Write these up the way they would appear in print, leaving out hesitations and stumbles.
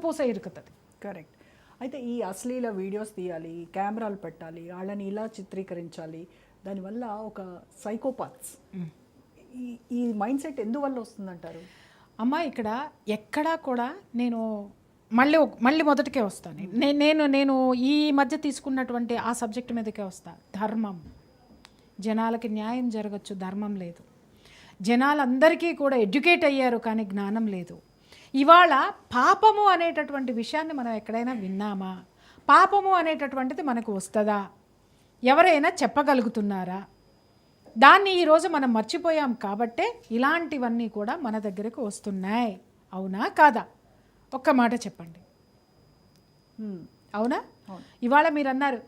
పూస ఇరుకుతుంది. కరెక్ట్. అయితే ఈ అశ్లీల వీడియోస్ తీయాలి, కెమెరాలు పెట్టాలి, వాళ్ళని ఇలా చిత్రీకరించాలి, దానివల్ల ఒక సైకోపాత్స్ ఈ ఈ మైండ్ సెట్ ఎందువల్ల వస్తుందంటారు? అమ్మ ఇక్కడ ఎక్కడా కూడా నేను మళ్ళీ మొదటికే వస్తాను. నేను ఈ మధ్య తీసుకున్నటువంటి ఆ సబ్జెక్ట్ మీదకే వస్తా. ధర్మం, జనాలకి న్యాయం జరగచ్చు, ధర్మం లేదు. జనాలందరికీ కూడా ఎడ్యుకేట్ అయ్యారు కానీ జ్ఞానం లేదు. ఇవాళ పాపము అనేటటువంటి విషయాన్ని మనం ఎక్కడైనా విన్నామా? పాపము అనేటటువంటిది మనకు వస్తుందా? ఎవరైనా చెప్పగలుగుతున్నారా? దాన్ని ఈరోజు మనం మర్చిపోయాం కాబట్టే ఇలాంటివన్నీ కూడా మన దగ్గరకు వస్తున్నాయి. అవునా కాదా? ఒక్క మాట చెప్పండి. అవునా? ఇవాళ మీరు అన్నారు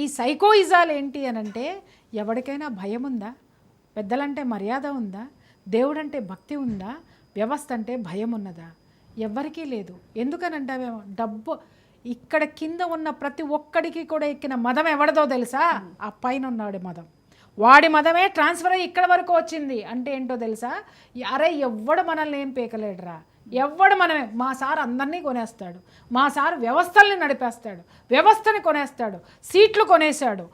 ఈ సైకోయిజాలు ఏంటి అని అంటే, ఎవరికైనా భయం ఉందా? పెద్దలంటే మర్యాద ఉందా? దేవుడంటే భక్తి ఉందా? వ్యవస్థ అంటే భయం ఉన్నదా? ఎవ్వరికీ లేదు. ఎందుకనంటావేమో, డబ్బు ఇక్కడ కింద ఉన్న ప్రతి ఒక్కడికి కూడా ఎక్కిన మదం ఎవడదో తెలుసా? ఆ పైన ఉన్నాడు మదం. వాడి మదమే ట్రాన్స్ఫర్ అయ్యి ఇక్కడ వరకు వచ్చింది. అంటే ఏంటో తెలుసా? అరే ఎవ్వడు మనల్ని ఏం పీకలేడురా, ఎవ్వడు మనమే. మా సార్ అందరినీ కొనేస్తాడు, మా సార్ వ్యవస్థల్ని నడిపేస్తాడు, వ్యవస్థని కొనేస్తాడు, సీట్లు కొనేశాడు,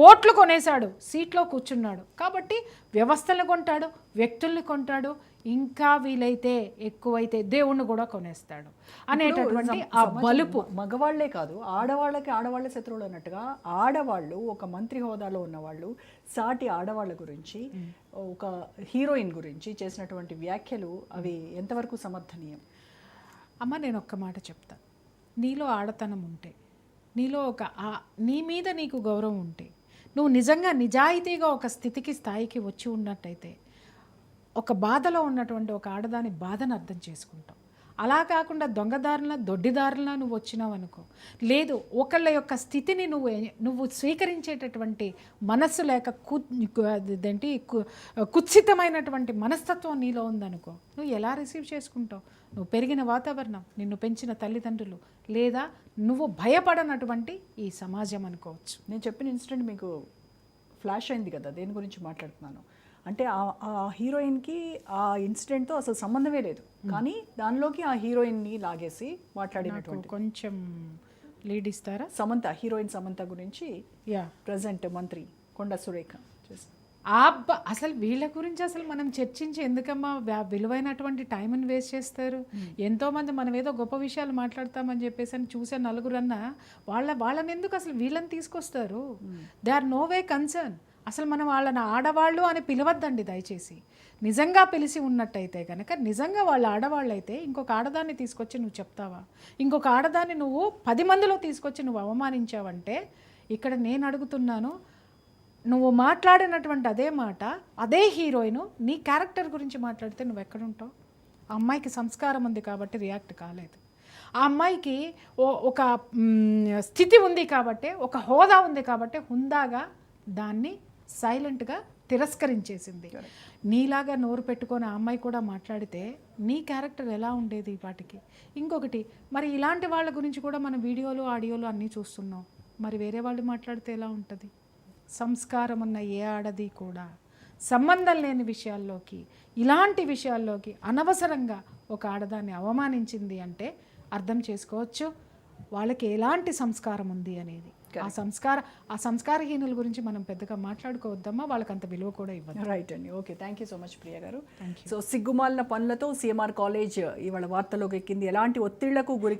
ఓట్లు కొనేశాడు, సీట్లో కూర్చున్నాడు. కాబట్టి వ్యవస్థలను కొంటాడు, వ్యక్తుల్ని కొంటాడు, ఇంకా వీలైతే ఎక్కువైతే దేవుణ్ణి కూడా కొనేస్తాడు అనేటటువంటి ఆ బలుపు. మగవాళ్లే కాదు, ఆడవాళ్ళే శత్రువులు అన్నట్టుగా ఆడవాళ్ళు, ఒక మంత్రి హోదాలో ఉన్నవాళ్ళు సాటి ఆడవాళ్ళ గురించి, ఒక హీరోయిన్ గురించి చేసినటువంటి వ్యాఖ్యలు అవి ఎంతవరకు సమర్థనీయం? అమ్మ నేను ఒక్క మాట చెప్తా. నీలో ఆడతనం ఉంటే, నీలో నీ మీద నీకు గౌరవం ఉంటే, నువ్వు నిజంగా నిజాయితీగా ఒక స్థాయికి వచ్చి ఉన్నట్టయితే, ఒక బాధలో ఉన్నటువంటి ఒక ఆడదాని బాధను అర్థం చేసుకుంటావు. అలా కాకుండా దొడ్డిదారులా నువ్వు వచ్చినావు అనుకో, లేదు ఒకళ్ళ యొక్క స్థితిని నువ్వు స్వీకరించేటటువంటి మనస్సు లేక కుత్సితమైనటువంటి మనస్తత్వం నీలో ఉందనుకో, నువ్వు ఎలా రిసీవ్ చేసుకుంటావు? నువ్వు పెరిగిన వాతావరణం, నిన్ను పెంచిన తల్లిదండ్రులు, లేదా నువ్వు భయపడనటువంటి ఈ సమాజం అనుకోవచ్చు. నేను చెప్పిన ఇన్సిడెంట్ మీకు ఫ్లాష్ అయింది కదా, దేని గురించి మాట్లాడుతున్నాను అంటే, ఆ హీరోయిన్కి ఆ ఇన్సిడెంట్తో అసలు సంబంధమే లేదు, కానీ దానిలోకి ఆ హీరోయిన్ని లాగేసి మాట్లాడినటువంటి. కొంచెం లీడ్ ఇస్తారా? హీరోయిన్ సమంత గురించి ప్రజెంట్ మంత్రి కొండ సురేఖ చేస్తారు. అసలు వీళ్ళ గురించి అసలు మనం చర్చించి ఎందుకమ్మా విలువైనటువంటి టైంని వేస్ట్ చేస్తారు? ఎంతోమంది మనం ఏదో గొప్ప విషయాలు మాట్లాడతామని చెప్పేసి అని చూసే నలుగురన్నా వాళ్ళని ఎందుకు అసలు వీళ్ళని తీసుకొస్తారు? They are no way concern. అసలు మనం వాళ్ళని ఆడవాళ్ళు అని పిలవద్దండి దయచేసి. నిజంగా పిలిచి ఉన్నట్టయితే కనుక, నిజంగా వాళ్ళ ఆడవాళ్ళు అయితే ఇంకొక ఆడదాన్ని తీసుకొచ్చి నువ్వు చెప్తావా? ఇంకొక ఆడదాన్ని నువ్వు 10 మందిలో తీసుకొచ్చి నువ్వు అవమానించావంటే, ఇక్కడ నేను అడుగుతున్నాను, నువ్వు మాట్లాడినటువంటి అదే మాట అదే హీరోయిన్ నీ క్యారెక్టర్ గురించి మాట్లాడితే నువ్వు ఎక్కడుంటావు? ఆ అమ్మాయికి సంస్కారం ఉంది కాబట్టి రియాక్ట్ కాలేదు. ఆ అమ్మాయికి ఒక స్థితి ఉంది కాబట్టి, ఒక హోదా ఉంది కాబట్టి హుందాగా దాన్ని సైలెంట్గా తిరస్కరించేసింది. నీలాగా నోరు పెట్టుకొని ఆ అమ్మాయి కూడా మాట్లాడితే నీ క్యారెక్టర్ ఎలా ఉండేది వాటికి? ఇంకొకటి, మరి ఇలాంటి వాళ్ళ గురించి కూడా మనం వీడియోలు ఆడియోలు అన్నీ చూస్తున్నాం. మరి వేరే వాళ్ళు మాట్లాడితే ఎలా ఉంటుంది? సంస్కారం ఉన్న ఏ ఆడది కూడా సంబంధం లేని విషయాల్లోకి, ఇలాంటి విషయాల్లోకి అనవసరంగా ఒక ఆడదాన్ని అవమానించింది అంటే అర్థం చేసుకోవచ్చు వాళ్ళకి ఎలాంటి సంస్కారం ఉంది అనేది. ఆ సంస్కారహీనుల గురించి మనం పెద్దగా మాట్లాడుకోవద్దమ్మా, వాళ్ళకి అంత విలువ కూడా ఇవ్వదు. రైట్ అండి. Okay, thank you so much Priya గారు. సో సిగ్గుమాలిన పనులతో సిఎంఆర్ కాలేజ్ ఇవాళ వార్తలోకి ఎక్కింది. ఎలాంటి ఒత్తిళ్లకు గురి